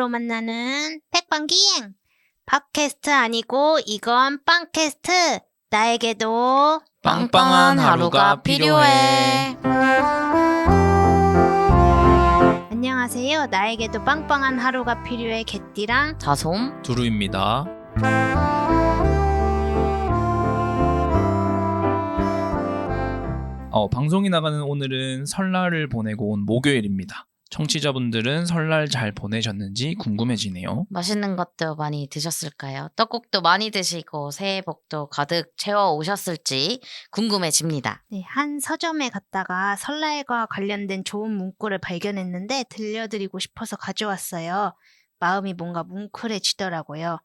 입으로 만나는 팩빵기행. 팟캐스트 아니고 이건 빵캐스트. 나에게도 빵빵한 하루가 필요해. 안녕하세요. 나에게도 빵빵한 하루가 필요해. 개띠랑 자솜 두루입니다. 방송이 나가는 오늘은 설날을 보내고 온 목요일입니다. 청취자분들은 설날 잘 보내셨는지 궁금해지네요. 맛있는 것도 많이 드셨을까요? 떡국도 많이 드시고 새해 복도 가득 채워 오셨을지 궁금해집니다. 네, 한 서점에 갔다가 설날과 관련된 좋은 문구를 발견했는데 들려드리고 싶어서 가져왔어요. 마음이 뭔가 뭉클해지더라고요.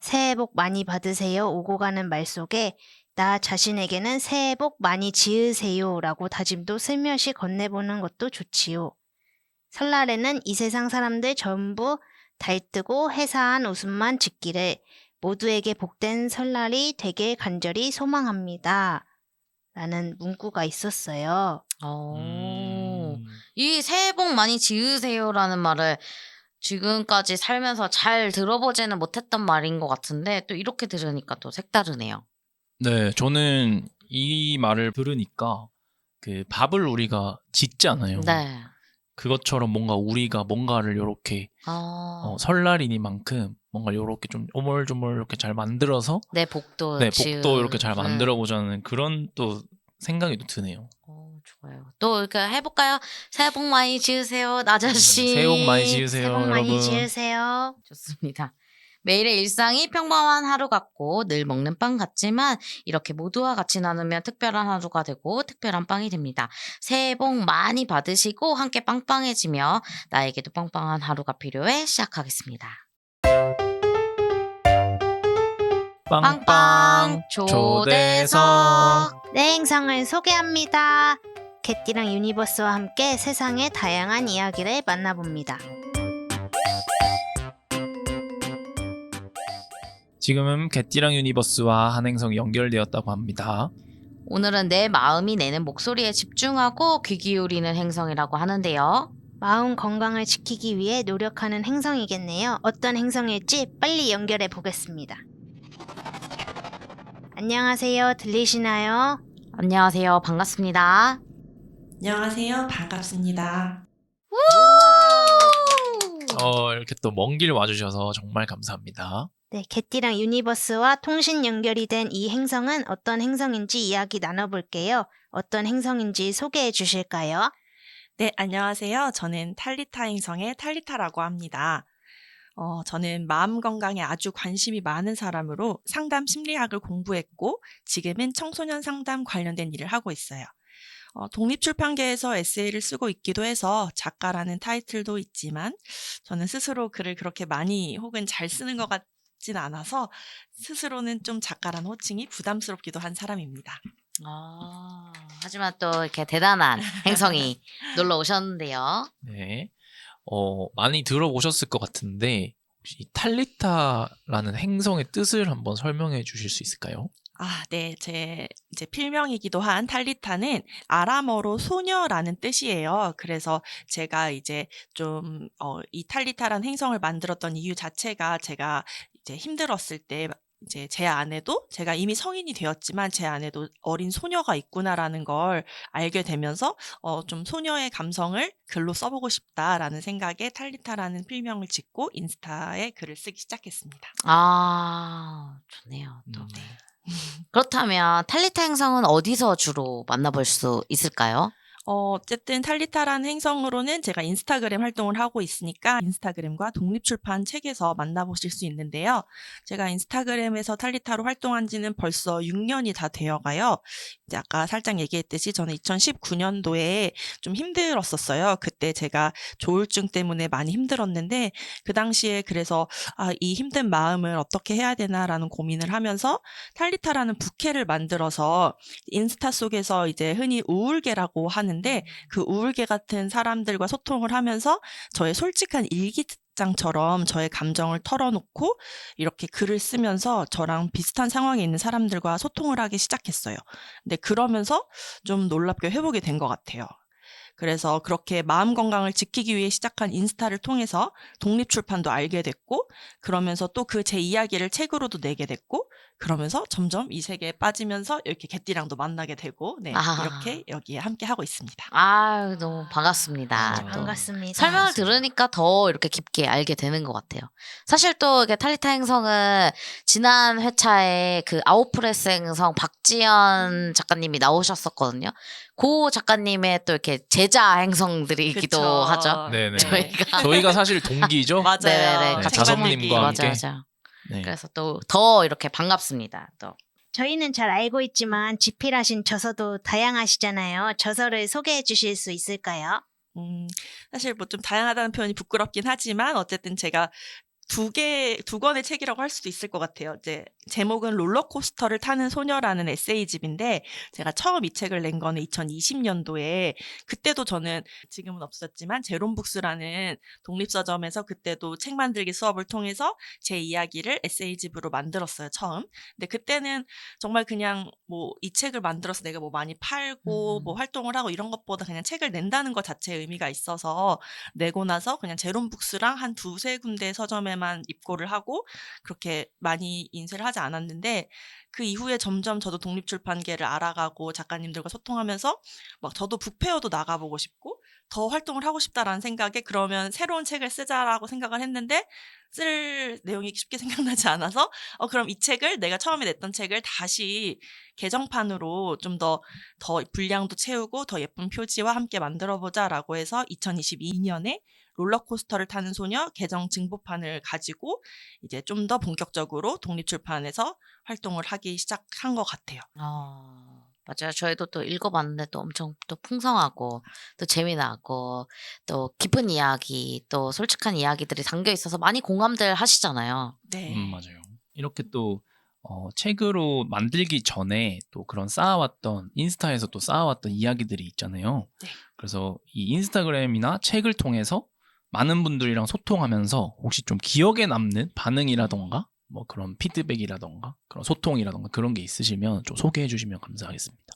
새해 복 많이 받으세요 오고 가는 말 속에 나 자신에게는 새해 복 많이 지으세요 라고 다짐도 슬며시 건네보는 것도 좋지요. 설날에는 이 세상 사람들 전부 달뜨고 해사한 웃음만 짓기를 모두에게 복된 설날이 되길 간절히 소망합니다. 라는 문구가 있었어요. 이 새해 복 많이 지으세요라는 말을 지금까지 살면서 잘 들어보지는 못했던 말인 것 같은데 또 이렇게 들으니까 또 색다르네요. 네, 저는 이 말을 들으니까 그 밥을 우리가 짓잖아요. 네. 그것처럼 뭔가 우리가 뭔가를 이렇게 설날이니만큼 뭔가 이렇게 좀 오물조물 이렇게 잘 만들어서 내 복도 복도 이렇게 잘 만들어 보자는 그런 또 생각이 또 드네요. 좋아요. 또 이렇게 해볼까요? 새해 복 많이 지으세요, 나자씨. 새해 복 많이 지으세요, 새해 복 여러분. 많이 지으세요. 좋습니다. 매일의 일상이 평범한 하루 같고 늘 먹는 빵 같지만 이렇게 모두와 같이 나누면 특별한 하루가 되고 특별한 빵이 됩니다. 새해 복 많이 받으시고 함께 빵빵해지며 나에게도 빵빵한 하루가 필요해 시작하겠습니다. 빵빵 초대석. 내 행성을 소개합니다. 개띠랑 유니버스와 함께 세상의 다양한 이야기를 만나봅니다. 지금은 개띠랑 유니버스와 한행성이 연결되었다고 합니다. 오늘은 내 마음이 내는 목소리에 집중하고 귀 기울이는 행성이라고 하는데요. 마음 건강을 지키기 위해 노력하는 행성이겠네요. 어떤 행성일지 빨리 연결해 보겠습니다. 안녕하세요. 들리시나요? 안녕하세요. 반갑습니다. 안녕하세요. 반갑습니다. 이렇게 또 먼 길 와주셔서 정말 감사합니다. 네, 개띠랑 유니버스와 통신 연결이 된 이 행성은 어떤 행성인지 이야기 나눠볼게요. 어떤 행성인지 소개해 주실까요? 네, 안녕하세요. 저는 탈리타 행성의 탈리타라고 합니다. 저는 마음 건강에 아주 관심이 많은 사람으로 상담 심리학을 공부했고 지금은 청소년 상담 관련된 일을 하고 있어요. 독립출판계에서 에세이를 쓰고 있기도 해서 작가라는 타이틀도 있지만 저는 스스로 글을 그렇게 많이 혹은 잘 쓰는 것 같진 않아서 스스로는 좀 작가라는 호칭이 부담스럽기도 한 사람입니다. 하지만 또 이렇게 대단한 행성이 놀러 오셨는데요. 네, 많이 들어보셨을 것 같은데 혹시 탈리타라는 행성의 뜻을 한번 설명해 주실 수 있을까요? 네. 제 이제 필명이기도 한 탈리타는 아람어로 소녀라는 뜻이에요. 그래서 제가 이제 좀 이 탈리타라는 행성을 만들었던 이유 자체가 제가 이제 힘들었을 때 이제 제 안에도 제가 이미 성인이 되었지만 제 안에도 어린 소녀가 있구나라는 걸 알게 되면서 좀 소녀의 감성을 글로 써보고 싶다라는 생각에 탈리타라는 필명을 짓고 인스타에 글을 쓰기 시작했습니다. 좋네요. 또. 그렇다면 탈리타 행성은 어디서 주로 만나볼 수 있을까요? 어쨌든 탈리타라는 행성으로는 제가 인스타그램 활동을 하고 있으니까 인스타그램과 독립출판 책에서 만나보실 수 있는데요. 제가 인스타그램에서 탈리타로 활동한 지는 벌써 6년이 다 되어가요. 이제 아까 살짝 얘기했듯이 저는 2019년도에 좀 힘들었었어요. 그때 제가 조울증 때문에 많이 힘들었는데 그 당시에 그래서 이 힘든 마음을 어떻게 해야 되나라는 고민을 하면서 탈리타라는 부캐를 만들어서 인스타 속에서 이제 흔히 우울계라고 하는데 그 우울계 같은 사람들과 소통을 하면서 저의 솔직한 일기장처럼 저의 감정을 털어놓고 이렇게 글을 쓰면서 저랑 비슷한 상황에 있는 사람들과 소통을 하기 시작했어요. 근데 그러면서 좀 놀랍게 회복이 된 것 같아요. 그래서 그렇게 마음 건강을 지키기 위해 시작한 인스타를 통해서 독립출판도 알게 됐고, 그러면서 또 그 제 이야기를 책으로도 내게 됐고, 그러면서 점점 이 세계에 빠지면서 이렇게 개띠랑도 만나게 되고, 네, 아. 이렇게 여기에 함께 하고 있습니다. 아유, 너무 반갑습니다. 진짜 또 반갑습니다. 설명을 들으니까 더 이렇게 깊게 알게 되는 것 같아요. 사실 또 이게 탈리타 행성은 지난 회차에 그 아웃프레스 행성 박지연 작가님이 나오셨었거든요. 그 작가님의 또 이렇게 제자 행성들이기도 그쵸. 하죠. 네네. 저희가 저희가 사실 동기죠. 맞아요. 네네네. 네, 같이 자선님과 맞아요, 함께. 맞아요. 네. 그래서 또 더 이렇게 반갑습니다. 또 저희는 잘 알고 있지만 집필하신 저서도 다양하시잖아요. 저서를 소개해 주실 수 있을까요? 사실 뭐 좀 다양하다는 표현이 부끄럽긴 하지만 어쨌든 제가 두 권의 책이라고 할 수도 있을 것 같아요. 이제 제목은 롤러코스터를 타는 소녀라는 에세이집인데, 제가 처음 이 책을 낸 거는 2020년도에, 그때도 저는 지금은 없었지만 제롬북스라는 독립서점에서 그때도 책 만들기 수업을 통해서 제 이야기를 에세이집으로 만들었어요, 처음. 근데 그때는 정말 그냥 뭐 이 책을 만들어서 내가 뭐 많이 팔고 뭐 활동을 하고 이런 것보다 그냥 책을 낸다는 것 자체에 의미가 있어서 내고 나서 그냥 제롬북스랑 한 두세 군데 서점에만 입고를 하고 그렇게 많이 인쇄를 하지 않았는데, 그 이후에 점점 저도 독립출판계를 알아가고 작가님들과 소통하면서 막 저도 북페어도 나가보고 싶고 더 활동을 하고 싶다라는 생각에, 그러면 새로운 책을 쓰자라고 생각을 했는데 쓸 내용이 쉽게 생각나지 않아서 그럼 이 책을, 내가 처음에 냈던 책을 다시 개정판으로 좀 더 분량도 채우고 더 예쁜 표지와 함께 만들어보자라고 해서 2022년에 롤러코스터를 타는 소녀 개정 증보판을 가지고 이제 좀 더 본격적으로 독립출판에서 활동을 하기 시작한 것 같아요. 맞아요. 저희도 또 읽어봤는데 또 엄청 또 풍성하고 또 재미나고 또 깊은 이야기 또 솔직한 이야기들이 담겨 있어서 많이 공감들 하시잖아요. 네. 맞아요. 이렇게 또 책으로 만들기 전에 또 그런 쌓아왔던 인스타에서 또 쌓아왔던 이야기들이 있잖아요. 네. 그래서 이 인스타그램이나 책을 통해서 많은 분들이랑 소통하면서 혹시 좀 기억에 남는 반응이라던가 뭐 그런 피드백이라던가 그런 소통이라던가 그런 게 있으시면 좀 소개해 주시면 감사하겠습니다.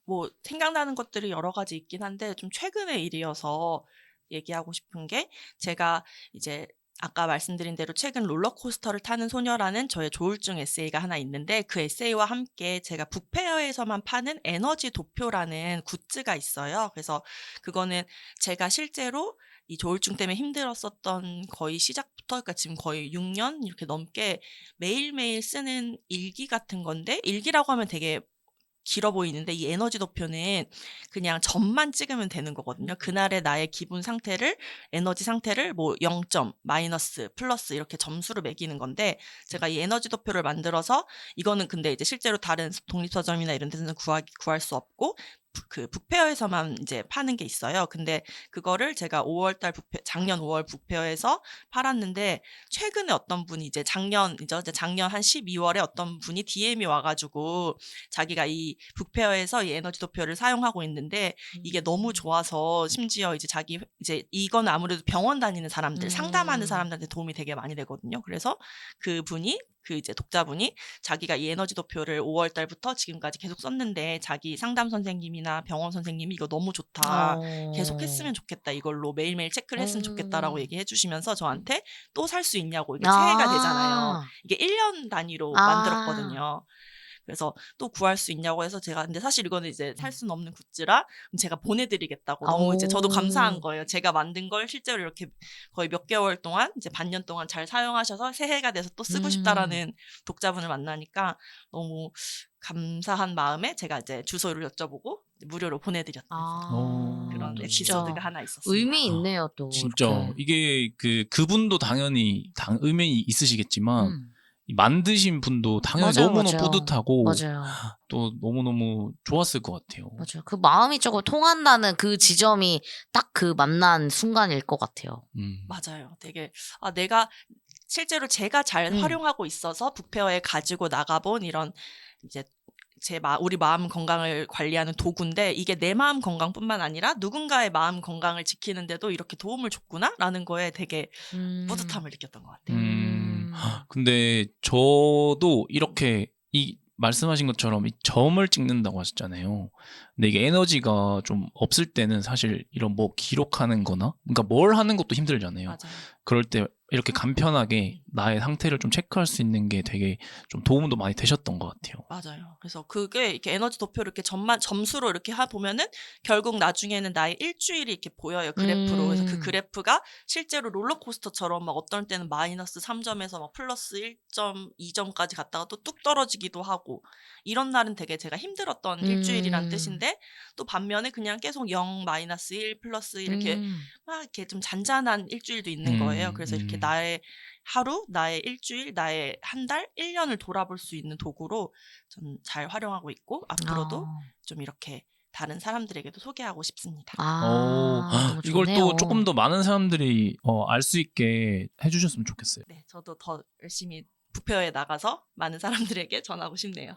뭐 생각나는 것들이 여러 가지 있긴 한데 좀 최근의 일이어서 얘기하고 싶은 게, 제가 이제 아까 말씀드린 대로 최근 롤러코스터를 타는 소녀라는 저의 조울증 에세이가 하나 있는데, 그 에세이와 함께 제가 북페어에서만 파는 에너지 도표라는 굿즈가 있어요. 그래서 그거는 제가 실제로 이 조울증 때문에 힘들었었던 거의 시작부터, 그러니까 지금 거의 6년 이렇게 넘게 매일매일 쓰는 일기 같은 건데, 일기라고 하면 되게 길어 보이는데 이 에너지 도표는 그냥 점만 찍으면 되는 거거든요. 그날의 나의 기분 상태를, 에너지 상태를 뭐 0점, 마이너스, 플러스 이렇게 점수로 매기는 건데, 제가 이 에너지 도표를 만들어서, 이거는 근데 이제 실제로 다른 독립서점이나 이런 데서는 구할 수 없고 그 북페어에서만 이제 파는 게 있어요. 근데 그거를 제가 작년 5월 북페어에서 팔았는데, 최근에 어떤 분이 이제 작년 한 12월에 어떤 분이 DM이 와가지고 자기가 이 북페어에서 이 에너지 도표를 사용하고 있는데 이게 너무 좋아서, 심지어 이제 이건 아무래도 병원 다니는 사람들, 상담하는 사람들한테 도움이 되게 많이 되거든요. 그래서 그분이, 그 이제 독자분이 자기가 이 에너지 도표를 5월 달부터 지금까지 계속 썼는데 자기 상담 선생님이나 병원 선생님이 이거 너무 좋다, 계속 했으면 좋겠다, 이걸로 매일매일 체크를 했으면 좋겠다라고 얘기해 주시면서 저한테 또 살 수 있냐고, 이게 새해가 되잖아요. 이게 1년 단위로 만들었거든요. 그래서 또 구할 수 있냐고 해서 제가, 근데 사실 이거는 이제 살 수는 없는 굿즈라 그럼 제가 보내드리겠다고, 너무 이제 저도 감사한 거예요. 제가 만든 걸 실제로 이렇게 거의 몇 개월 동안, 이제 반년 동안 잘 사용하셔서 새해가 돼서 또 쓰고 싶다라는 독자분을 만나니까 너무 감사한 마음에 제가 이제 주소를 여쭤보고 무료로 보내드렸던 그런 또 에피소드가 하나 있었습니다. 의미 있네요, 또. 진짜 이렇게. 이게 그분도 당연히 의미 있으시겠지만 이 만드신 분도 당연히 맞아요, 너무너무 맞아요. 뿌듯하고 맞아요. 또 너무너무 좋았을 것 같아요. 맞아요. 그 마음이 조금 통한다는 그 지점이 딱 그 만난 순간일 것 같아요. 맞아요. 되게 내가 실제로 제가 잘 활용하고 있어서 북페어에 가지고 나가본 이런 이제 우리 마음 건강을 관리하는 도구인데, 이게 내 마음 건강뿐만 아니라 누군가의 마음 건강을 지키는데도 이렇게 도움을 줬구나라는 거에 되게 뿌듯함을 느꼈던 것 같아요. 근데 저도 이렇게 말씀하신 것처럼 이 점을 찍는다고 하셨잖아요. 근데 이게 에너지가 좀 없을 때는 사실 이런 뭐 기록하는 거나 그러니까 뭘 하는 것도 힘들잖아요. 맞아요. 그럴 때 이렇게 간편하게 나의 상태를 좀 체크할 수 있는 게 되게 좀 도움도 많이 되셨던 것 같아요. 맞아요. 그래서 그게 이렇게 에너지 도표를 이렇게 점수로 이렇게 보면은 결국 나중에는 나의 일주일이 이렇게 보여요. 그래프로. 그래서 그 그래프가 실제로 롤러코스터처럼 막 어떤 때는 마이너스 3점에서 막 플러스 1.2점까지 갔다가 또 뚝 떨어지기도 하고 이런 날은 되게 제가 힘들었던 일주일이란 뜻인데 또 반면에 그냥 계속 0, 마이너스 1, 플러스 1 이렇게 막 이렇게 좀 잔잔한 일주일도 있는 거예요. 그래서 이렇게 나의 하루, 나의 일주일, 나의 한 달, 1년을 돌아볼 수 있는 도구로 전 잘 활용하고 있고 앞으로도 좀 이렇게 다른 사람들에게도 소개하고 싶습니다. 너무 이걸 좋네요. 또 조금 더 많은 사람들이 알 수 있게 해주셨으면 좋겠어요. 네, 저도 더 열심히 부페어에 나가서 많은 사람들에게 전하고 싶네요.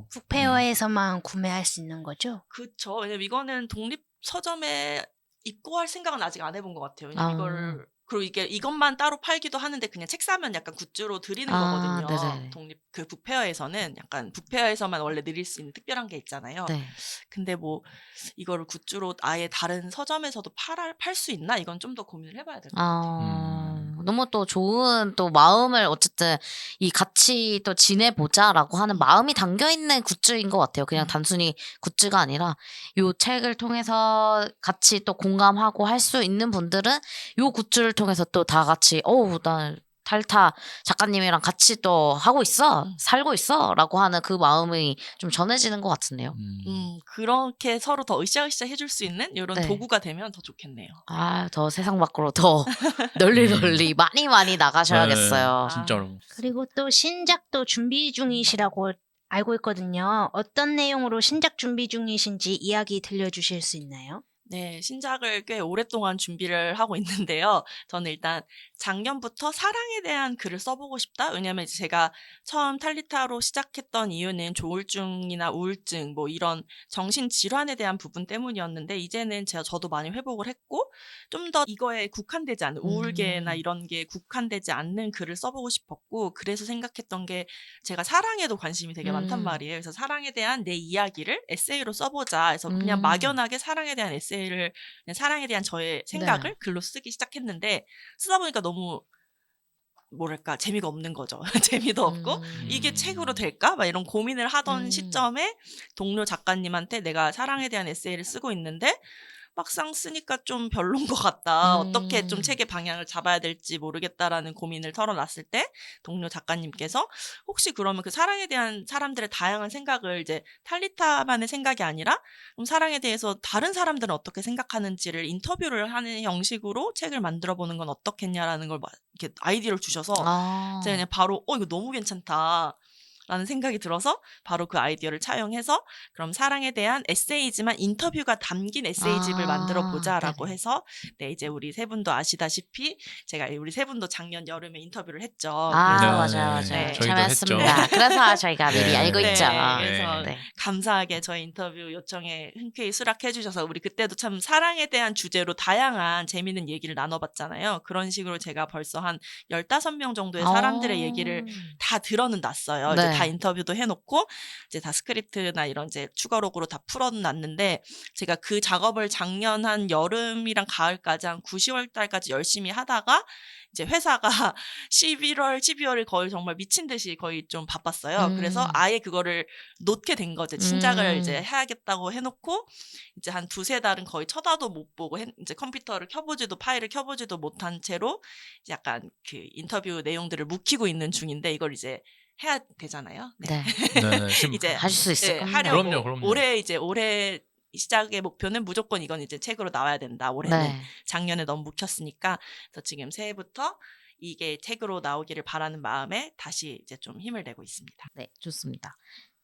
북페어에서만 구매할 수 있는 거죠? 그쵸. 왜냐면 이거는 독립 서점에 입고할 생각은 아직 안 해본 것 같아요. 왜냐면 그리고 이것만 따로 팔기도 하는데 그냥 책 사면 약간 굿즈로 드리는 거거든요. 네네. 독립 그 북페어에서는 약간 북페어에서만 원래 드릴 수 있는 특별한 게 있잖아요. 네. 근데 뭐 이거를 굿즈로 아예 다른 서점에서도 팔 수 있나? 이건 좀 더 고민을 해봐야 될 것 같아요. 너무 또 좋은 또 마음을 어쨌든 이 같이 또 지내보자라고 하는 마음이 담겨 있는 굿즈인 것 같아요. 그냥 단순히 굿즈가 아니라 요 책을 통해서 같이 또 공감하고 할 수 있는 분들은 요 굿즈를 통해서 또 다 같이 나 탈타 작가님이랑 같이 또 하고 있어, 살고 있어라고 하는 그 마음이 좀 전해지는 것 같은데요. 그렇게 서로 더 으쌰으쌰 해줄 수 있는 이런 네. 도구가 되면 더 좋겠네요. 더 세상 밖으로 더 널리 많이 나가셔야겠어요. 네, 진짜로. 그리고 또 신작도 준비 중이시라고 알고 있거든요. 어떤 내용으로 신작 준비 중이신지 이야기 들려주실 수 있나요? 네, 신작을 꽤 오랫동안 준비를 하고 있는데요. 저는 일단 작년부터 사랑에 대한 글을 써보고 싶다. 왜냐면 이제 제가 처음 탈리타로 시작했던 이유는 조울증이나 우울증, 뭐 이런 정신질환에 대한 부분 때문이었는데, 이제는 저도 많이 회복을 했고, 좀 더 이거에 국한되지 않는, 우울계나 이런 게 국한되지 않는 글을 써보고 싶었고, 그래서 생각했던 게 제가 사랑에도 관심이 되게 많단 말이에요. 그래서 사랑에 대한 내 이야기를 에세이로 써보자 해서 그냥 막연하게 사랑에 대한 에세이를 그냥 사랑에 대한 저의 생각을 글로 쓰기 시작했는데 쓰다 보니까 너무 뭐랄까 재미가 없는 거죠. 재미도 없고 이게 책으로 될까? 막 이런 고민을 하던 시점에 동료 작가님한테 내가 사랑에 대한 에세이를 쓰고 있는데 막상 쓰니까 좀 별론 것 같다. 어떻게 좀 책의 방향을 잡아야 될지 모르겠다라는 고민을 털어놨을 때 동료 작가님께서 혹시 그러면 그 사랑에 대한 사람들의 다양한 생각을 이제 탈리타만의 생각이 아니라 그럼 사랑에 대해서 다른 사람들은 어떻게 생각하는지를 인터뷰를 하는 형식으로 책을 만들어 보는 건 어떻겠냐라는 걸 이렇게 아이디어를 주셔서 제가 그냥 바로 이거 너무 괜찮다. 라는 생각이 들어서 바로 그 아이디어를 차용해서 그럼 사랑에 대한 에세이지만 인터뷰가 담긴 에세이집을 만들어 보자라고 해서 네, 이제 우리 세 분도 아시다시피 제가 우리 세 분도 작년 여름에 인터뷰를 했죠. 맞아요. 네, 저희도 했죠. 참여했습니다. 그래서 저희가 미리 네. 알고 네, 있죠. 그래서 네. 감사하게 저희 인터뷰 요청에 흔쾌히 수락해 주셔서 우리 그때도 참 사랑에 대한 주제로 다양한 재미있는 얘기를 나눠봤잖아요. 그런 식으로 제가 벌써 한 15명 정도의 사람들의 얘기를 다 들어는 놨어요. 이제 다 인터뷰도 해놓고 이제 다 스크립트나 이런 이제 추가록으로 다 풀어놨는데 제가 그 작업을 작년 한 여름이랑 가을까지 한 9, 10월 달까지 열심히 하다가 이제 회사가 11월, 12월을 거의 정말 미친 듯이 거의 좀 바빴어요. 그래서 아예 그거를 놓게 된 거죠. 신작을 이제 해야겠다고 해놓고 이제 한 2-3달은 거의 쳐다도 못 보고 이제 컴퓨터를 켜보지도 파일을 켜보지도 못한 채로 약간 그 인터뷰 내용들을 묵히고 있는 중인데 이걸 이제 해야 되잖아요. 네. 네, 지금 이제 하실 수 있을 겁니다. 하려고 그럼요. 올해 시작의 목표는 무조건 이건 이제 책으로 나와야 된다. 올해는 작년에 너무 묵혔으니까 그래서 지금 새해부터 이게 책으로 나오기를 바라는 마음에 다시 이제 좀 힘을 내고 있습니다. 네, 좋습니다.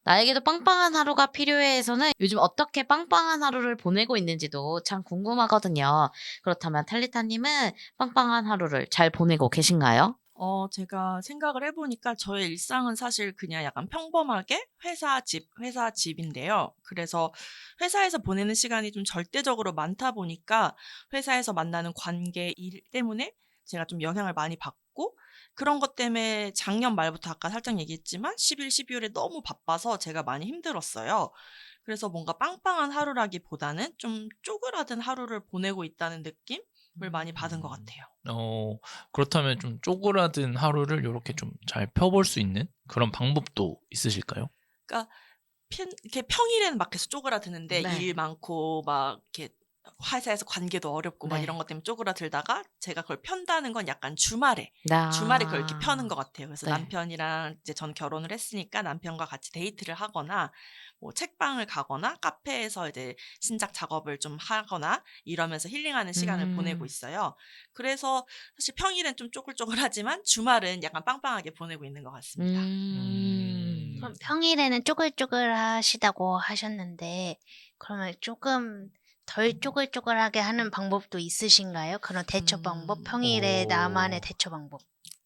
나에게도 빵빵한 하루가 필요해에서는 요즘 어떻게 빵빵한 하루를 보내고 있는지도 참 궁금하거든요. 그렇다면 탈리타님은 빵빵한 하루를 잘 보내고 계신가요? 제가 생각을 해보니까 저의 일상은 사실 그냥 약간 평범하게 회사 집인데요. 그래서 회사에서 보내는 시간이 좀 절대적으로 많다 보니까 회사에서 만나는 관계 일 때문에 제가 좀 영향을 많이 받고 그런 것 때문에 작년 말부터 아까 살짝 얘기했지만 11, 12월에 너무 바빠서 제가 많이 힘들었어요. 그래서 뭔가 빵빵한 하루라기보다는 좀 쪼그라든 하루를 보내고 있다는 느낌을 많이 받은 것 같아요. 그렇다면 좀 쪼그라든 하루를 이렇게 좀 잘 펴볼 수 있는 그런 방법도 있으실까요? 그러니까 이렇게 평일에는 막 계속 쪼그라드는데 네. 일 많고 막 이렇게 회사에서 관계도 어렵고 막 네. 이런 것 때문에 쪼그라들다가 제가 그걸 편다는 건 약간 주말에 그걸 이렇게 펴는 것 같아요. 그래서 네. 남편이랑 이제 전 결혼을 했으니까 남편과 같이 데이트를 하거나 뭐 책방을 가거나 카페에서 이제 신작 작업을 좀 하거나 이러면서 힐링하는 시간을 보내고 있어요. 그래서 사실 평일엔 좀 쪼글쪼글하지만 주말은 약간 빵빵하게 보내고 있는 것 같습니다. 그럼 평일에는 쪼글쪼글하시다고 하셨는데 그러면 조금 덜 쪼글쪼글하게 하는 방법도 있으신가요? 그런 대처 방법? 평일에 나만의 대처 방법.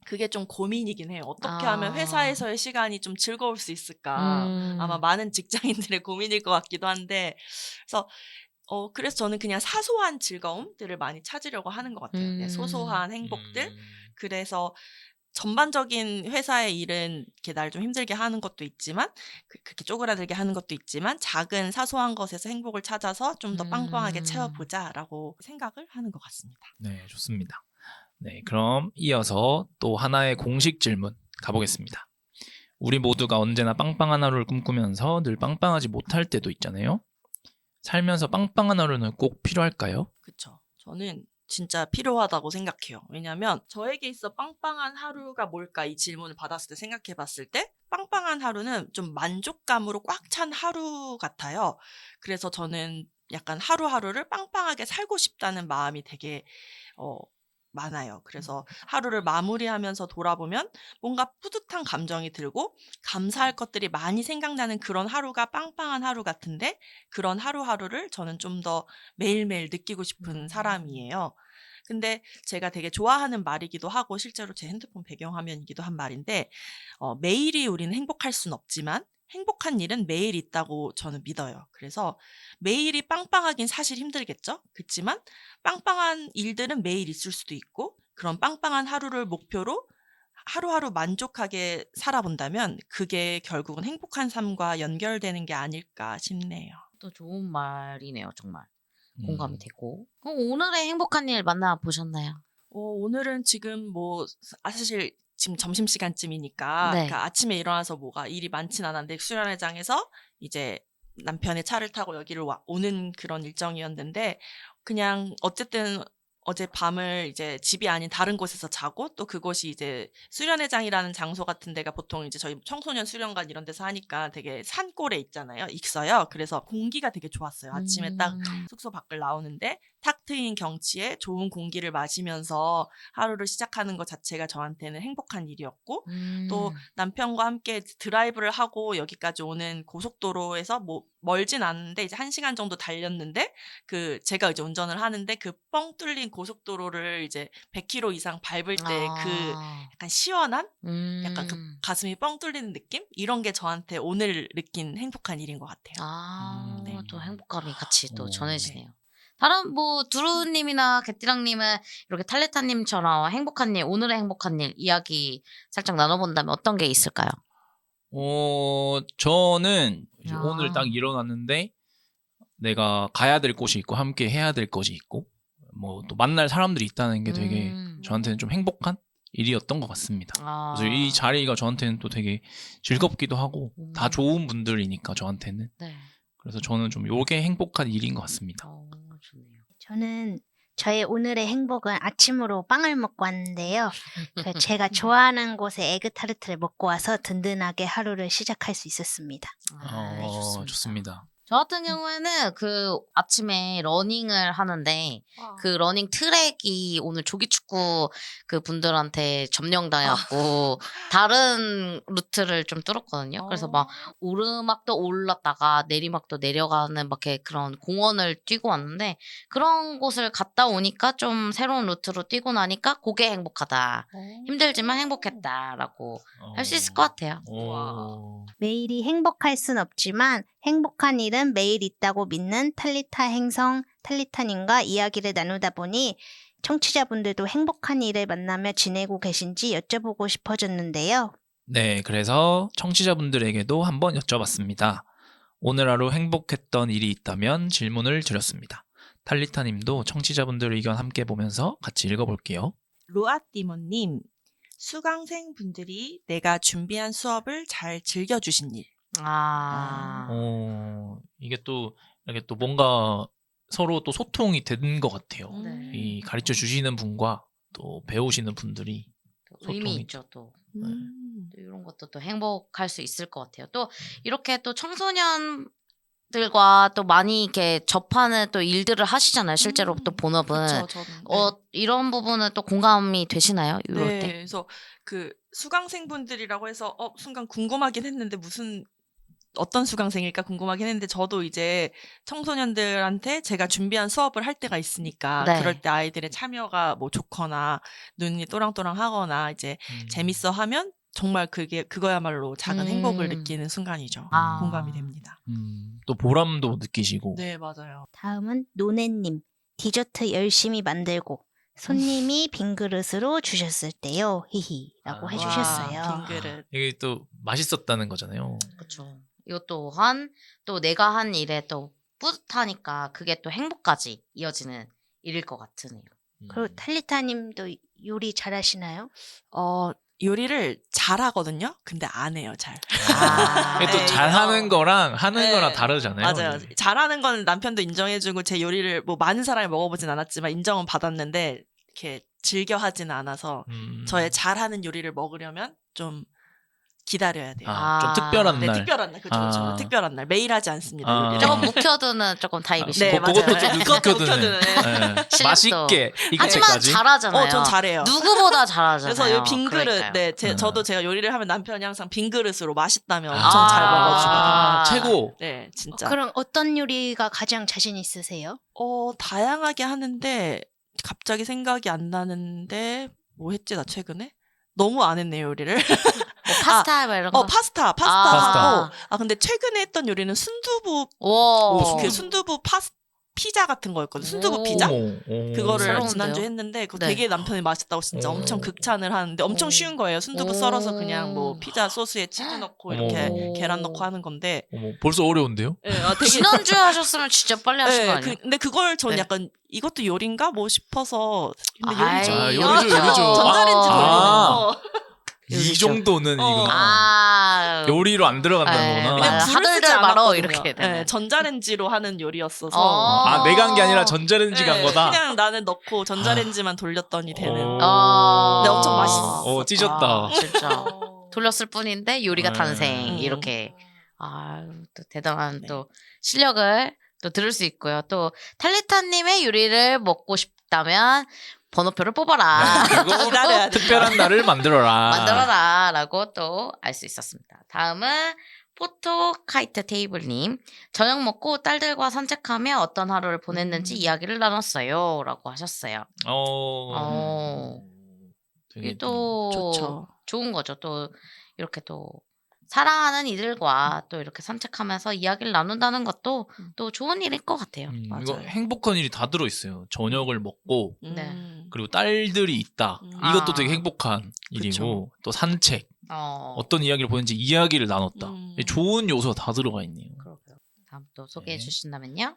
그게 좀 고민이긴 해요. 어떻게 하면 회사에서의 시간이 좀 즐거울 수 있을까? 아마 음. 많은 직장인들의 고민일 것 같기도 한데 그래서 그래서 저는 그냥 사소한 즐거움들을 많이 찾으려고 하는 것 같아요. 네, 소소한 행복들. 그래서 전반적인 회사의 일은 이렇게 날 좀 힘들게 하는 것도 있지만 그렇게 쪼그라들게 하는 것도 있지만 작은 사소한 것에서 행복을 찾아서 좀 더 빵빵하게 채워보자라고 생각을 하는 것 같습니다. 네, 좋습니다. 네, 그럼 이어서 또 하나의 공식 질문 가보겠습니다. 우리 모두가 언제나 빵빵한 하루를 꿈꾸면서 늘 빵빵하지 못할 때도 있잖아요. 살면서 빵빵한 하루는 꼭 필요할까요? 그쵸. 저는 진짜 필요하다고 생각해요. 왜냐면 저에게 있어 빵빵한 하루가 뭘까 이 질문을 받았을 때 생각해 봤을 때 빵빵한 하루는 좀 만족감으로 꽉 찬 하루 같아요. 그래서 저는 약간 하루하루를 빵빵하게 살고 싶다는 마음이 되게 어 많아요. 그래서 하루를 마무리하면서 돌아보면 뭔가 뿌듯한 감정이 들고 감사할 것들이 많이 생각나는 그런 하루가 빵빵한 하루 같은데 그런 하루하루를 저는 좀 더 매일매일 느끼고 싶은 사람이에요. 근데 제가 되게 좋아하는 말이기도 하고 실제로 제 핸드폰 배경화면이기도 한 말인데 매일이 우리는 행복할 순 없지만 행복한 일은 매일 있다고 저는 믿어요. 그래서 매일이 빵빵하긴 사실 힘들겠죠. 그치만 빵빵한 일들은 매일 있을 수도 있고 그런 빵빵한 하루를 목표로 하루하루 만족하게 살아본다면 그게 결국은 행복한 삶과 연결되는 게 아닐까 싶네요. 또 좋은 말이네요, 정말. 음. 공감이 되고. 오늘의 행복한 일 만나보셨나요? 오늘은 지금 뭐 사실 지금 점심시간쯤이니까 네. 그러니까 아침에 일어나서 뭐가 일이 많진 않았는데 수련회장에서 이제 남편의 차를 타고 여기를 오는 그런 일정이었는데 그냥 어쨌든 어젯밤을 이제 집이 아닌 다른 곳에서 자고 또 그곳이 이제 수련회장이라는 장소 같은 데가 보통 이제 저희 청소년 수련관 이런 데서 하니까 되게 산골에 있어요. 그래서 공기가 되게 좋았어요. 아침에 딱 숙소 밖을 나오는데 탁 트인 경치에 좋은 공기를 마시면서 하루를 시작하는 것 자체가 저한테는 행복한 일이었고 또 남편과 함께 드라이브를 하고 여기까지 오는 고속도로에서 뭐 멀진 않은데 이제 1시간 정도 달렸는데 제가 이제 운전을 하는데 그 뻥 뚫린 고속도로를 이제 100km 이상 밟을 때 약간 시원한 약간 그 가슴이 뻥 뚫리는 느낌? 이런 게 저한테 오늘 느낀 행복한 일인 것 같아요. 네. 또 행복감이 같이 또 오. 전해지네요. 다른 뭐 두루님이나 개띠랑님은 이렇게 탈레타님처럼 행복한 일, 오늘의 행복한 일 이야기 살짝 나눠본다면 어떤 게 있을까요? 저는 이제 아. 오늘 딱 일어났는데 내가 가야 될 곳이 있고 함께 해야 될 것이 있고 뭐 또 만날 사람들이 있다는 게 되게 저한테는 좀 행복한 일이었던 것 같습니다. 그래서 이 자리가 저한테는 또 되게 즐겁기도 하고 다 좋은 분들이니까 저한테는. 네. 그래서 저는 좀 요게 행복한 일인 것 같습니다. 좋네요. 저는 저의 오늘의 행복은 아침으로 빵을 먹고 왔는데요. 제가 좋아하는 곳에 에그타르트를 먹고 와서 든든하게 하루를 시작할 수 있었습니다. 좋습니다. 저 같은 경우에는 그 아침에 러닝을 하는데 그 러닝 트랙이 오늘 조기축구 그 분들한테 점령당해갖고 다른 루트를 좀 뚫었거든요. 그래서 막 오르막도 올랐다가 내리막도 내려가는 막 이렇게 그런 공원을 뛰고 왔는데 그런 곳을 갔다 오니까 좀 새로운 루트로 뛰고 나니까 그게 행복하다. 힘들지만 행복했다라고 할 수 있을 것 같아요. 매일이 행복할 순 없지만 행복한 일은 매일 있다고 믿는 탈리타 행성 탈리타님과 이야기를 나누다 보니 청취자분들도 행복한 일을 만나며 지내고 계신지 여쭤보고 싶어졌는데요. 네, 그래서 청취자분들에게도 한번 여쭤봤습니다. 오늘 하루 행복했던 일이 있다면 질문을 드렸습니다. 탈리타님도 청취자분들 의견 함께 보면서 같이 읽어볼게요. 로아띠모님, 수강생 분들이 내가 준비한 수업을 잘 즐겨주신 일. 이게 또 이렇게 또 뭔가 서로 또 소통이 된 것 같아요. 네. 이 가르쳐 주시는 분과 또 배우시는 분들이 또 의미 소통이- 있죠 또. 음. 또 이런 것도 또 행복할 수 있을 것 같아요. 또 이렇게 또 청소년들과 또 많이 이렇게 접하는 또 일들을 하시잖아요. 실제로 또 본업은. 그쵸, 저는. 네. 이런 부분은 또 공감이 되시나요? 이럴 네, 때? 그래서 그 수강생분들이라고 해서 순간 궁금하긴 했는데 어떤 수강생일까 궁금하긴 했는데 저도 이제 청소년들한테 제가 준비한 수업을 할 때가 있으니까 네. 그럴 때 아이들의 참여가 뭐 좋거나 눈이 또랑또랑하거나 이제 재밌어 하면 정말 그거야말로 작은 행복을 느끼는 순간이죠. 아. 공감이 됩니다. 또 보람도 느끼시고. 네, 맞아요. 다음은 노네님. 디저트 열심히 만들고 손님이 빈 그릇으로 주셨을 때요. 히히 라고 아. 해주셨어요. 와, 빈 그릇. 이게 또 맛있었다는 거잖아요. 그렇죠. 이것 또한 또 내가 한 일에 또 뿌듯하니까 그게 또 행복까지 이어지는 일일 것 같으네요. 그리고 탈리타님도 요리 잘하시나요? 요리를 잘하거든요. 근데 안 해요, 잘. 이게 또 네, 잘하는 거랑 하는 네. 거랑 다르잖아요. 맞아요. 잘하는 건 남편도 인정해주고 제 요리를 뭐 많은 사람이 먹어보진 않았지만 인정은 받았는데 이렇게 즐겨 하지는 않아서 저의 잘하는 요리를 먹으려면 좀 기다려야 돼요. 좀 특별한 네, 날. 특별한 날. 그렇죠. 아. 특별한 날. 매일 하지 않습니다. 아. 요리를. 조금 묵혀두는 조금 타입이시고. 네, 맞아요. 그것도 좀 그것도 묵혀두는. 묵혀두는. 네. 맛있게 하지만 익을 때까지. 잘하잖아요. 전 잘해요. 누구보다 잘하잖아요. 그래서 이 빈 그릇, 그러니까요. 네, 저도 제가 요리를 하면 남편이 항상 빈 그릇으로 맛있다면 아. 엄청 잘 먹어주거든요. 최고. 네, 진짜. 그럼 어떤 요리가 가장 자신 있으세요? 다양하게 하는데 갑자기 생각이 안 나는데 뭐 했지 나 최근에? 너무 안 했네요 요리를. 뭐 파스타 뭐 이런 거. 파스타 아. 하고. 근데 최근에 했던 요리는 순두부 오. 그 순두부 피자 같은 거였거든요. 순두부 오. 피자. 어머, 그거를 새로운데요? 지난주에 했는데 그거 네. 되게 남편이 맛있다고 진짜 오. 엄청 극찬을 하는데 엄청 오. 쉬운 거예요. 순두부 오. 썰어서 그냥 뭐 피자 소스에 치즈 넣고 이렇게 어머. 계란 넣고 하는 건데. 어머, 벌써 어려운데요? 네, 되게 지난주에 하셨으면 진짜 빨리 하신 거 아니에요? 근데 그걸 전 네. 약간 이것도 요리인가 뭐 싶어서 근데 아이, 요리죠. 아, 요리죠, 요리죠. 전자레인지 아. 돌리는 이 요리죠. 정도는 이구나. 아. 요리로 안 들어간다는 네, 거구나. 그냥 맞아요. 불을 쓰지 하들들 말어 않았거든요. 이렇게 되는. 네, 전자레인지로 하는 요리였어서 어. 내가 한 게 아니라 전자레인지 간 네, 거다. 그냥 나는 넣고 전자레인지만 돌렸더니 되는. 오. 근데 엄청 맛있었어. 찢었다. 아, 진짜. 돌렸을 뿐인데 요리가 네. 탄생 이렇게 또 대단한 네. 또 실력을 또 들을 수 있고요. 또 탈리타님의 요리를 먹고 싶다면 번호표를 뽑아라. 그리고 기다려야 돼. 특별한 날을 만들어라. 만들어라라고 또 알 수 있었습니다. 다음은 포토카이트 테이블님. 저녁 먹고 딸들과 산책하며 어떤 하루를 보냈는지 이야기를 나눴어요라고 하셨어요. 되게 이게 또 좋죠. 좋은 거죠. 또 이렇게 또 사랑하는 이들과 또 이렇게 산책하면서 이야기를 나눈다는 것도 또 좋은 일일 것 같아요. 이거 맞아요. 행복한 일이 다 들어있어요. 저녁을 먹고 네. 그리고 딸들이 있다. 이것도 되게 행복한 일이고 또 산책 어떤 이야기를 보는지 이야기를 나눴다. 좋은 요소가 다 들어가 있네요. 그러게요. 다음 또 소개해 네. 주신다면요.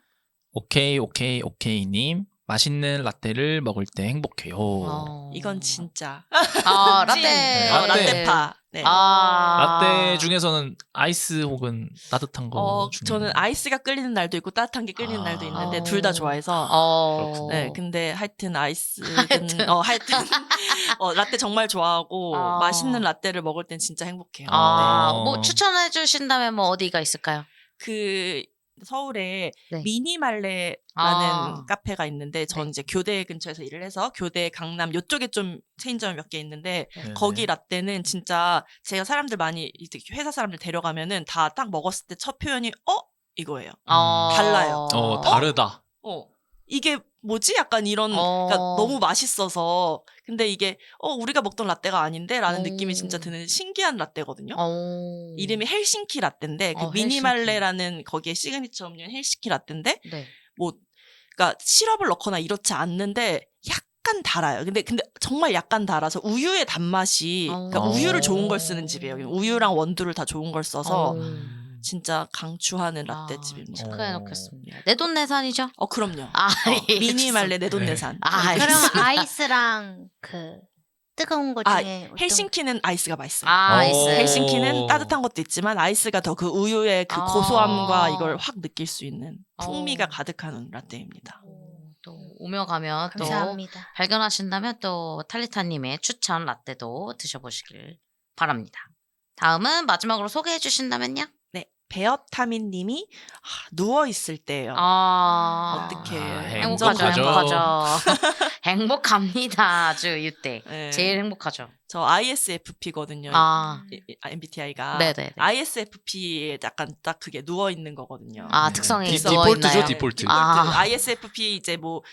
오케이님 맛있는 라떼를 먹을 때 행복해요. 이건 진짜. 라떼. 네, 라떼파. 네. 라떼 중에서는 아이스 혹은 따뜻한 거 중에 저는 아이스가 끌리는 날도 있고 따뜻한 게 끌리는 날도 있는데 둘 다 좋아해서. 그렇군요. 네, 근데 하여튼 하여튼 라떼 정말 좋아하고 맛있는 라떼를 먹을 땐 진짜 행복해요. 뭐 추천해 주신다면 뭐 어디가 있을까요? 그 서울에 네. 미니말레라는 카페가 있는데 전 이제 교대 근처에서 일을 해서 교대 강남 요쪽에 좀 체인점이 몇 개 있는데 네네. 거기 라떼는 진짜 제가 사람들 많이 회사 사람들 데려가면은 다 딱 먹었을 때 첫 표현이 이거예요. 달라요. 다르다. 이게 뭐지? 약간 이런 그러니까 너무 맛있어서 근데 이게 우리가 먹던 라떼가 아닌데 라는 느낌이 진짜 드는 신기한 라떼거든요. 이름이 헬싱키 라떼인데 그 미니말레라는 거기에 시그니처 음료인 헬싱키 라떼인데 네. 뭐 그러니까 시럽을 넣거나 이렇지 않는데 약간 달아요. 근데 정말 약간 달아서 우유의 단맛이 그러니까 어. 우유를 좋은 걸 쓰는 집이에요. 우유랑 원두를 다 좋은 걸 써서 어. 진짜 강추하는 라떼 집입니다. 체크해 놓겠습니다. 내돈내산이죠? 그럼요. 아, 예, 미니말레 좋습니다. 내돈내산. 아, 그럼 알겠습니다. 아이스랑 그 뜨거운 것 중에 어떤 헬싱키는 아이스가 맛있어요. 아이스. 헬싱키는 따뜻한 것도 있지만 아이스가 더 그 우유의 그 아. 고소함과 이걸 확 느낄 수 있는 풍미가 어. 가득한 라떼입니다. 또 오며 가면 또 감사합니다. 발견하신다면 또 탈리타님의 추천 라떼도 드셔보시길 바랍니다. 다음은 마지막으로 소개해 주신다면요? 네, 베어타민님이 누워 있을 때요. 어떻게 행복하죠, 행복하죠. 행복합니다. 아주 이때 네. 제일 행복하죠. 저 ISFP거든요. MBTI가 네네. ISFP에 약간 딱 그게 누워 있는 거거든요. 특성이 디폴트죠, 누워있나요? 디폴트. ISFP 이제 뭐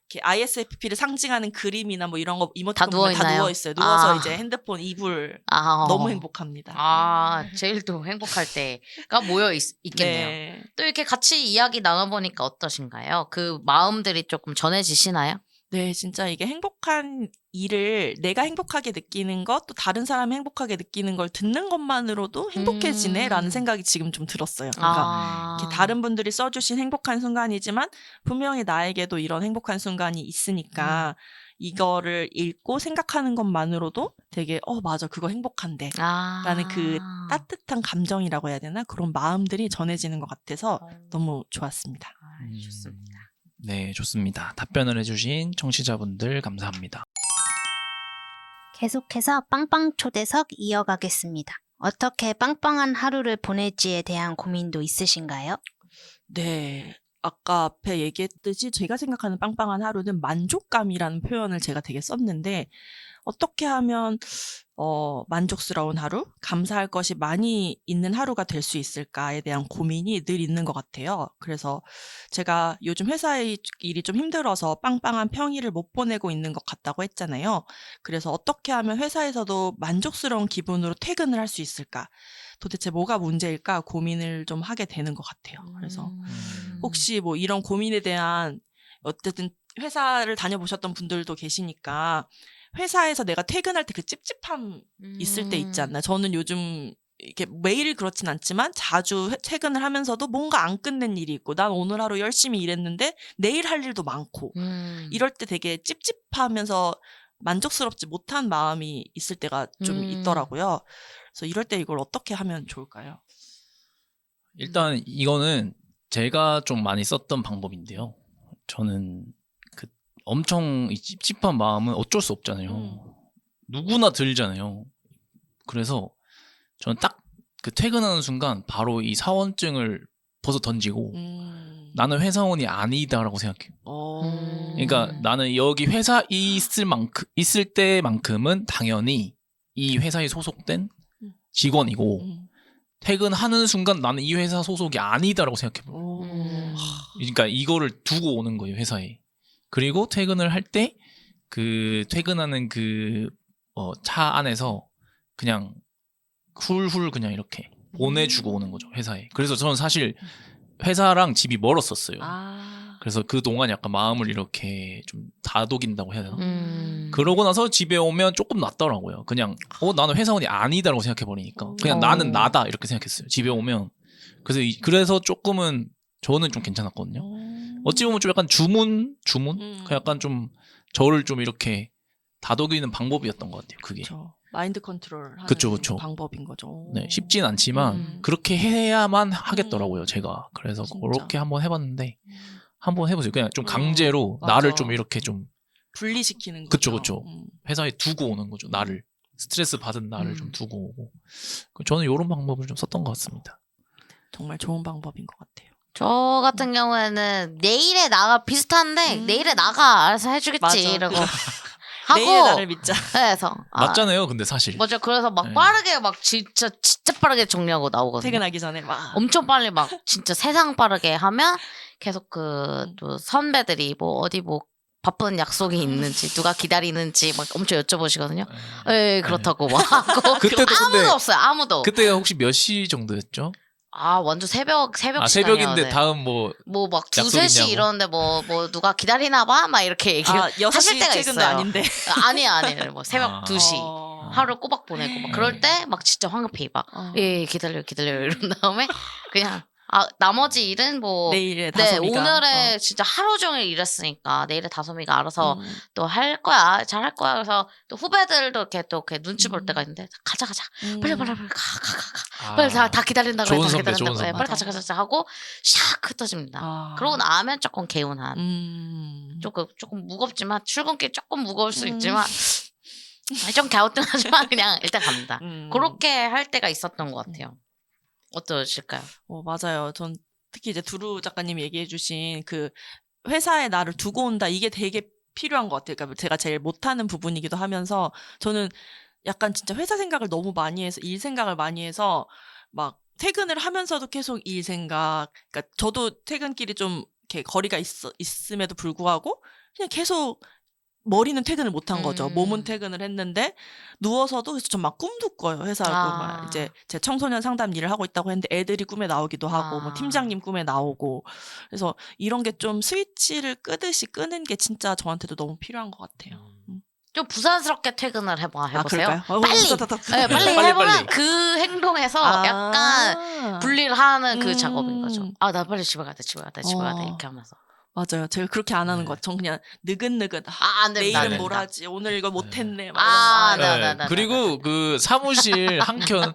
이렇게 ISFP를 상징하는 그림이나 뭐 이런 거 이모티콘 다 보면 다 누워있나요? 누워 있어요. 누워서 이제 핸드폰 이불 너무 행복합니다. 제일 또 행복할 때가 모여 있겠네요. 네. 또 이렇게 같이 이야기 나눠보니까 어떠신가요? 그 마음들이 조금 전해지시나요? 네, 진짜 이게 행복한 일을 내가 행복하게 느끼는 것, 또 다른 사람이 행복하게 느끼는 걸 듣는 것만으로도 행복해지네라는 생각이 지금 좀 들었어요. 그러니까 이렇게 다른 분들이 써주신 행복한 순간이지만 분명히 나에게도 이런 행복한 순간이 있으니까 이거를 읽고 생각하는 것만으로도 되게 맞아, 그거 행복한데 라는 그 따뜻한 감정이라고 해야 되나? 그런 마음들이 전해지는 것 같아서 너무 좋았습니다. 좋습니다. 네, 좋습니다. 답변을 해주신 청취자분들 감사합니다. 계속해서 빵빵 초대석 이어가겠습니다. 어떻게 빵빵한 하루를 보낼지에 대한 고민도 있으신가요? 네. 아까 앞에 얘기했듯이 제가 생각하는 빵빵한 하루는 만족감이라는 표현을 제가 되게 썼는데 어떻게 하면 만족스러운 하루, 감사할 것이 많이 있는 하루가 될 수 있을까에 대한 고민이 늘 있는 것 같아요. 그래서 제가 요즘 회사의 일이 좀 힘들어서 빵빵한 평일을 못 보내고 있는 것 같다고 했잖아요. 그래서 어떻게 하면 회사에서도 만족스러운 기분으로 퇴근을 할 수 있을까? 도대체 뭐가 문제일까 고민을 좀 하게 되는 것 같아요. 그래서 혹시 뭐 이런 고민에 대한 어쨌든 회사를 다녀보셨던 분들도 계시니까 회사에서 내가 퇴근할 때 그 찝찝함 있을 때 있지 않나요? 저는 요즘 이렇게 매일 그렇진 않지만 자주 퇴근을 하면서도 뭔가 안 끝낸 일이 있고 난 오늘 하루 열심히 일했는데 내일 할 일도 많고 이럴 때 되게 찝찝하면서 만족스럽지 못한 마음이 있을 때가 좀 있더라고요. 그래서 이럴 때 이걸 어떻게 하면 좋을까요? 일단 이거는 제가 좀 많이 썼던 방법인데요. 저는 그 엄청 이 찝찝한 마음은 어쩔 수 없잖아요. 누구나 들잖아요. 그래서 저는 딱 그 퇴근하는 순간 바로 이 사원증을 벗어 던지고 나는 회사원이 아니다라고 생각해요. 그러니까 나는 여기 회사에 있을 때만큼은 당연히 이 회사에 소속된 직원이고 퇴근하는 순간 나는 이 회사 소속이 아니다라고 생각해요. 그러니까 이거를 두고 오는 거예요, 회사에. 그리고 퇴근을 할 때 그 퇴근하는 그 차 안에서 그냥 훌훌 그냥 이렇게 보내주고 오는 거죠, 회사에. 그래서 저는 사실 회사랑 집이 멀었었어요. 그래서 그동안 약간 마음을 이렇게 좀 다독인다고 해야 되나? 그러고 나서 집에 오면 조금 낫더라고요. 그냥 나는 회사원이 아니다라고 생각해버리니까 그냥 나는 나다 이렇게 생각했어요, 집에 오면. 그래서 조금은 저는 좀 괜찮았거든요. 어찌 보면 좀 약간 주문? 그 약간 좀 저를 좀 이렇게 다독이는 방법이었던 것 같아요, 그게. 그쵸. 마인드 컨트롤 하는 그쵸. 방법인 거죠. 네, 쉽진 않지만 그렇게 해야만 하겠더라고요, 제가. 그래서 진짜. 그렇게 한번 해봤는데 한번 해보세요. 그냥 좀 강제로 맞아. 나를 좀 이렇게 좀 분리시키는 거죠. 그쵸. 회사에 두고 오는 거죠, 나를. 스트레스 받은 나를 좀 두고 오고. 저는 이런 방법을 좀 썼던 것 같습니다. 정말 좋은 방법인 것 같아요. 저 같은 경우에는 내일에 나가 비슷한데 내일에 나가 알아서 해주겠지 맞아. 이러고 내일의 하고 나를 믿자. 그래서 맞잖아요, 근데 사실. 맞아. 그래서 막 네. 빠르게 막 진짜 빠르게 정리하고 나오거든요. 퇴근하기 전에 막 엄청 빨리 막 진짜 세상 빠르게 하면 계속 그 또 선배들이 뭐 어디 뭐 바쁜 약속이 있는지 누가 기다리는지 막 엄청 여쭤보시거든요. 예, 그렇다고 막 하고 그때도 근데 아무도 없어요. 아무도. 그때가 혹시 몇 시 정도였죠? 완전 새벽 아, 새벽인데 다음 뭐 막 약속 2-3시 있냐고. 이러는데 뭐 누가 기다리나 봐? 막 이렇게 얘기를 아, 하실 6시 때가 퇴근도 있어요. 아닌데. 아니. 뭐 새벽 아. 2시. 어. 하루 꼬박 보내고 막 그럴 때 막 진짜 황급히 막 어. 예, 기다려요 이런 다음에 그냥 나머지 일은 뭐 내일의 네, 다솜이가. 오늘의 진짜 하루 종일 일했으니까 내일의 다솜이가 알아서 음. 또 할 거야. 잘 할 거야. 그래서 또 후배들도 이렇게 눈치 볼 때가 있는데 가자. 빨리 가. 아, 빨리 다 기다린다고 해. 좋은 다 선배, 기다린다고 좋은 해. 선배. 빨리 가자 하고 샥 흩어집니다. 아. 그러고 나면 조금 개운한. 조금 무겁지만 출근길 조금 무거울 수 있지만 좀 갸우뚱하지만 그냥 일단 갑니다. 그렇게 할 때가 있었던 것 같아요. 어떠실까요? 맞아요. 전 특히 이제 두루 작가님이 얘기해 주신 그 회사에 나를 두고 온다, 이게 되게 필요한 것 같아요. 그러니까 제가 제일 못하는 부분이기도 하면서 저는 약간 진짜 회사 생각을 너무 많이 해서 일 생각을 많이 해서 막 퇴근을 하면서도 계속 일 생각. 그러니까 저도 퇴근길이 좀 이렇게 거리가 있음에도 불구하고 그냥 계속 머리는 퇴근을 못한 거죠. 몸은 퇴근을 했는데 누워서도 그래서 전 막 꿈도 꿔요. 회사하고 막 이제 제 청소년 상담 일을 하고 있다고 했는데 애들이 꿈에 나오기도 하고 뭐 팀장님 꿈에 나오고 그래서 이런 게 좀 스위치를 끄듯이 끄는 게 진짜 저한테도 너무 필요한 것 같아요. 좀 부산스럽게 퇴근을 해보세요. 그럴까요? 빨리! 네, 빨리 빨리, 해보면 빨리. 그 행동에서 약간 분리를 하는 그 작업인 거죠. 나 빨리 집에 가야 돼 이렇게 하면서. 맞아요. 제가 그렇게 안 하는 네. 것 같아요. 전 그냥 느긋느긋. 안 됩니다. 내일은 안 뭘 됩니다. 하지? 오늘 이걸 못했네. 막 아, 이러면 네. 그리고 그 사무실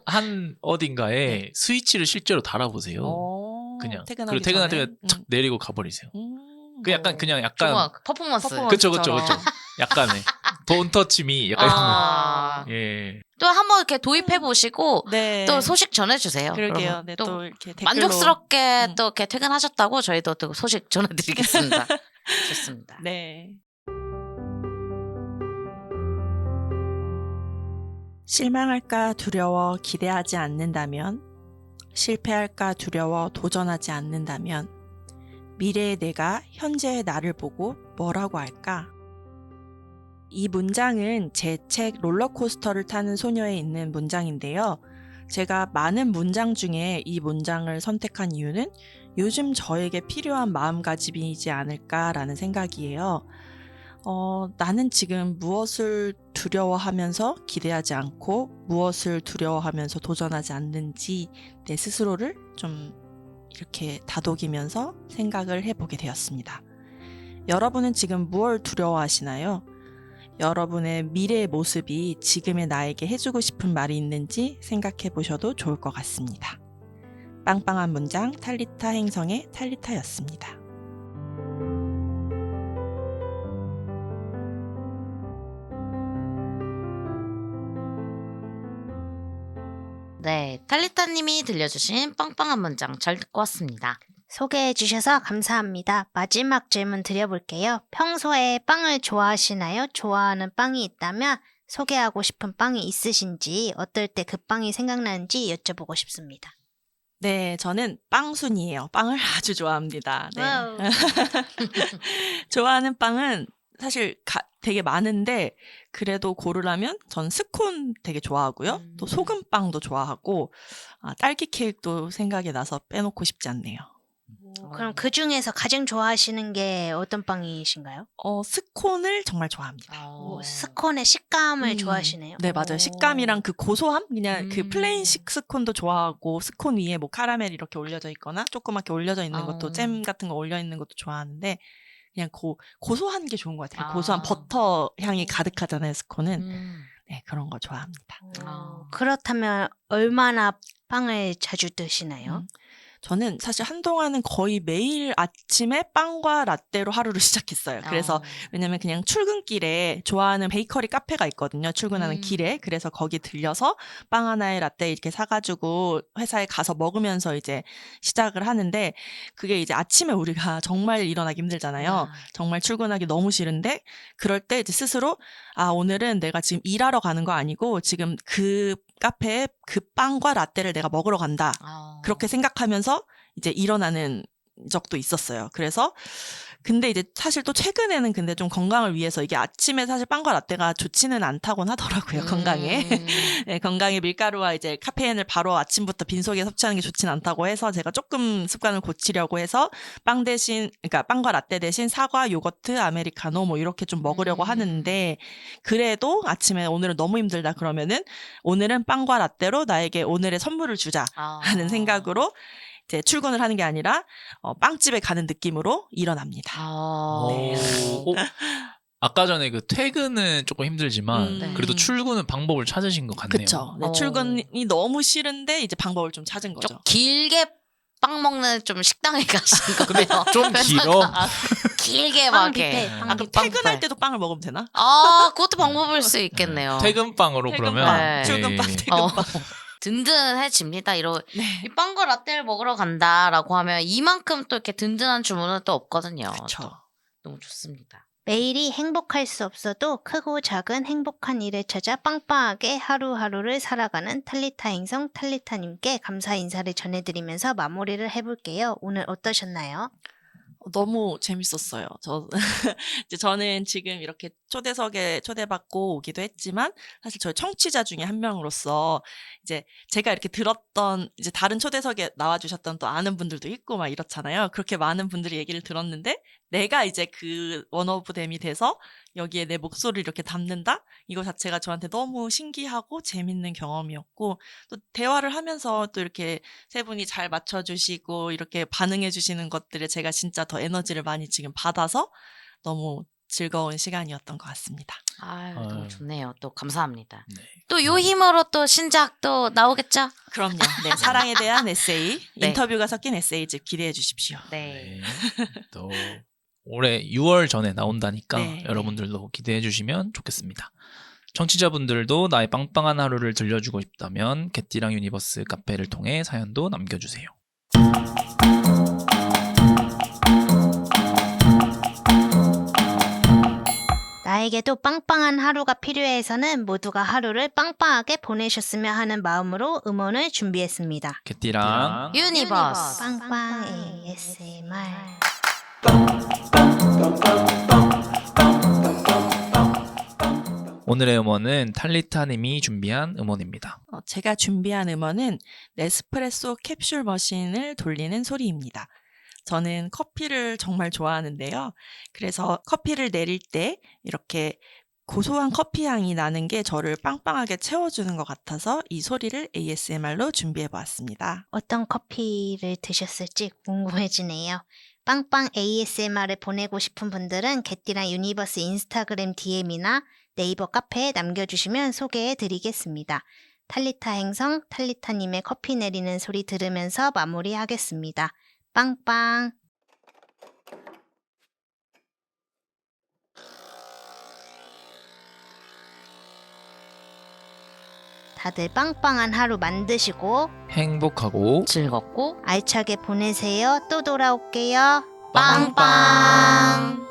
한 어딘가에 네. 스위치를 실제로 달아보세요. 그냥 퇴근하기 그리고 퇴근할 전에? 때 착 내리고 가버리세요. 그 약간 그냥 좋아. 약간 퍼포먼스. 그쵸. 약간의 돈 터치미 약간 예. 또 한번 이렇게 도입해 보시고 네. 또 소식 전해주세요. 그러게요. 그러면 네, 또 또 이렇게 댓글로 만족스럽게 또 이렇게 퇴근하셨다고 저희도 또 소식 전해드리겠습니다. 좋습니다. 네. 실망할까 두려워 기대하지 않는다면, 실패할까 두려워 도전하지 않는다면, 미래의 내가 현재의 나를 보고 뭐라고 할까? 이 문장은 제 책 롤러코스터를 타는 소녀에 있는 문장인데요. 제가 많은 문장 중에 이 문장을 선택한 이유는 요즘 저에게 필요한 마음가짐이지 않을까라는 생각이에요. 나는 지금 무엇을 두려워하면서 기대하지 않고 무엇을 두려워하면서 도전하지 않는지 내 스스로를 좀 이렇게 다독이면서 생각을 해보게 되었습니다. 여러분은 지금 무엇을 두려워하시나요? 여러분의 미래의 모습이 지금의 나에게 해주고 싶은 말이 있는지 생각해 보셔도 좋을 것 같습니다. 빵빵한 문장 탈리타 행성의 탈리타였습니다. 네, 탈리타님이 들려주신 빵빵한 문장 잘 듣고 왔습니다. 소개해 주셔서 감사합니다. 마지막 질문 드려볼게요. 평소에 빵을 좋아하시나요? 좋아하는 빵이 있다면 소개하고 싶은 빵이 있으신지, 어떨 때 그 빵이 생각나는지 여쭤보고 싶습니다. 네, 저는 빵순이에요. 빵을 아주 좋아합니다. 네. 좋아하는 빵은 사실 되게 많은데 그래도 고르라면 전 스콘 되게 좋아하고요. 또 소금빵도 좋아하고 딸기 케이크도 생각이 나서 빼놓고 싶지 않네요. 그럼 그 중에서 가장 좋아하시는 게 어떤 빵이신가요? 스콘을 정말 좋아합니다. 스콘의 식감을 좋아하시네요. 네, 맞아요. 식감이랑 그 고소함? 그냥 그 플레인식 스콘도 좋아하고 스콘 위에 뭐 카라멜 이렇게 올려져 있거나 조그맣게 올려져 있는 것도 잼 같은 거 올려 있는 것도 좋아하는데 그냥 고소한 게 좋은 것 같아요. 고소한 버터 향이 가득하잖아요, 스콘은. 네, 그런 거 좋아합니다. 그렇다면 얼마나 빵을 자주 드시나요? 저는 사실 한동안은 거의 매일 아침에 빵과 라떼로 하루를 시작했어요. 그래서 왜냐면 그냥 출근길에 좋아하는 베이커리 카페가 있거든요. 출근하는 길에. 그래서 거기 들려서 빵 하나에 라떼 이렇게 사가지고 회사에 가서 먹으면서 이제 시작을 하는데 그게 이제 아침에 우리가 정말 일어나기 힘들잖아요. 정말 출근하기 너무 싫은데 그럴 때 이제 스스로 오늘은 내가 지금 일하러 가는 거 아니고 지금 그 카페에 그 빵과 라떼를 내가 먹으러 간다. 그렇게 생각하면서 이제 일어나는 적도 있었어요. 그래서 근데 이제 사실 또 최근에는 근데 좀 건강을 위해서 이게 아침에 사실 빵과 라떼가 좋지는 않다곤 하더라고요. 건강에. 네, 건강에 밀가루와 이제 카페인을 바로 아침부터 빈속에 섭취하는 게 좋진 않다고 해서 제가 조금 습관을 고치려고 해서 빵 대신, 그러니까 빵과 라떼 대신 사과, 요거트, 아메리카노 뭐 이렇게 좀 먹으려고 하는데 그래도 아침에 오늘은 너무 힘들다 그러면은 오늘은 빵과 라떼로 나에게 오늘의 선물을 주자 하는 생각으로 이제 출근을 하는 게 아니라 빵집에 가는 느낌으로 일어납니다. 오. 아까 전에 그 퇴근은 조금 힘들지만 네. 그래도 출근은 방법을 찾으신 것 같네요. 그쵸. 네, 출근이 너무 싫은데 이제 방법을 좀 찾은 거죠. 좀 길게 빵 먹는 좀 식당에 가신 근데 거예요. 좀 길어. 길게 빵 막 뷔페, 이렇게. 빵 아, 그럼 뷔페. 퇴근할 때도 빵을 먹으면 되나? 아, 그것도 방법일 수 있겠네요. 퇴근빵으로 퇴근빵, 그러면 출근빵, 예. 퇴근빵. 든든해집니다. 네. 이 빵과 라떼를 먹으러 간다라고 하면 이만큼 또 이렇게 든든한 주문은 또 없거든요. 그쵸. 또 너무 좋습니다. 매일이 행복할 수 없어도 크고 작은 행복한 일을 찾아 빵빵하게 하루하루를 살아가는 탈리타 행성 탈리타님께 감사 인사를 전해드리면서 마무리를 해볼게요. 오늘 어떠셨나요? 너무 재밌었어요. 이제 저는 지금 이렇게 초대석에 초대받고 오기도 했지만 사실 저희 청취자 중에 한 명으로서 이제 제가 이렇게 들었던 이제 다른 초대석에 나와주셨던 또 아는 분들도 있고 막 이렇잖아요. 그렇게 많은 분들이 얘기를 들었는데 내가 이제 그 원 오브 댐이 돼서 여기에 내 목소리를 이렇게 담는다? 이거 자체가 저한테 너무 신기하고 재밌는 경험이었고 또 대화를 하면서 또 이렇게 세 분이 잘 맞춰주시고 이렇게 반응해주시는 것들에 제가 진짜 더 에너지를 많이 지금 받아서 너무 즐거운 시간이었던 것 같습니다. 아유, 아유. 너무 좋네요. 또 감사합니다. 네. 또 요 힘으로 또 신작 또 나오겠죠? 그럼요. 네, 사랑에 대한 에세이, 네. 인터뷰가 섞인 에세이집 기대해 주십시오. 네. 네. 또 올해 6월 전에 나온다니까 네, 여러분들도 기대해 주시면 좋겠습니다. 청취자분들도 나의 빵빵한 하루를 들려주고 싶다면 개띠랑 유니버스 카페를 통해 사연도 남겨주세요. 나에게도 빵빵한 하루가 필요해서는 모두가 하루를 빵빵하게 보내셨으면 하는 마음으로 음원을 준비했습니다. 개띠랑 유니버스. 빵빵 ASMR. 오늘의 음원은 탈리타님이 준비한 음원입니다. 제가 준비한 음원은 네스프레소 캡슐 머신을 돌리는 소리입니다. 저는 커피를 정말 좋아하는데요. 그래서 커피를 내릴 때 이렇게 고소한 커피 향이 나는 게 저를 빵빵하게 채워주는 것 같아서 이 소리를 ASMR로 준비해 보았습니다. 어떤 커피를 드셨을지 궁금해지네요. 빵빵 ASMR을 보내고 싶은 분들은 개띠랑 유니버스 인스타그램 DM이나 네이버 카페에 남겨주시면 소개해드리겠습니다. 탈리타 행성 탈리타님의 커피 내리는 소리 들으면서 마무리하겠습니다. 빵빵. 다들 빵빵한 하루 만드시고 행복하고 즐겁고 알차게 보내세요. 또 돌아올게요. 빵빵.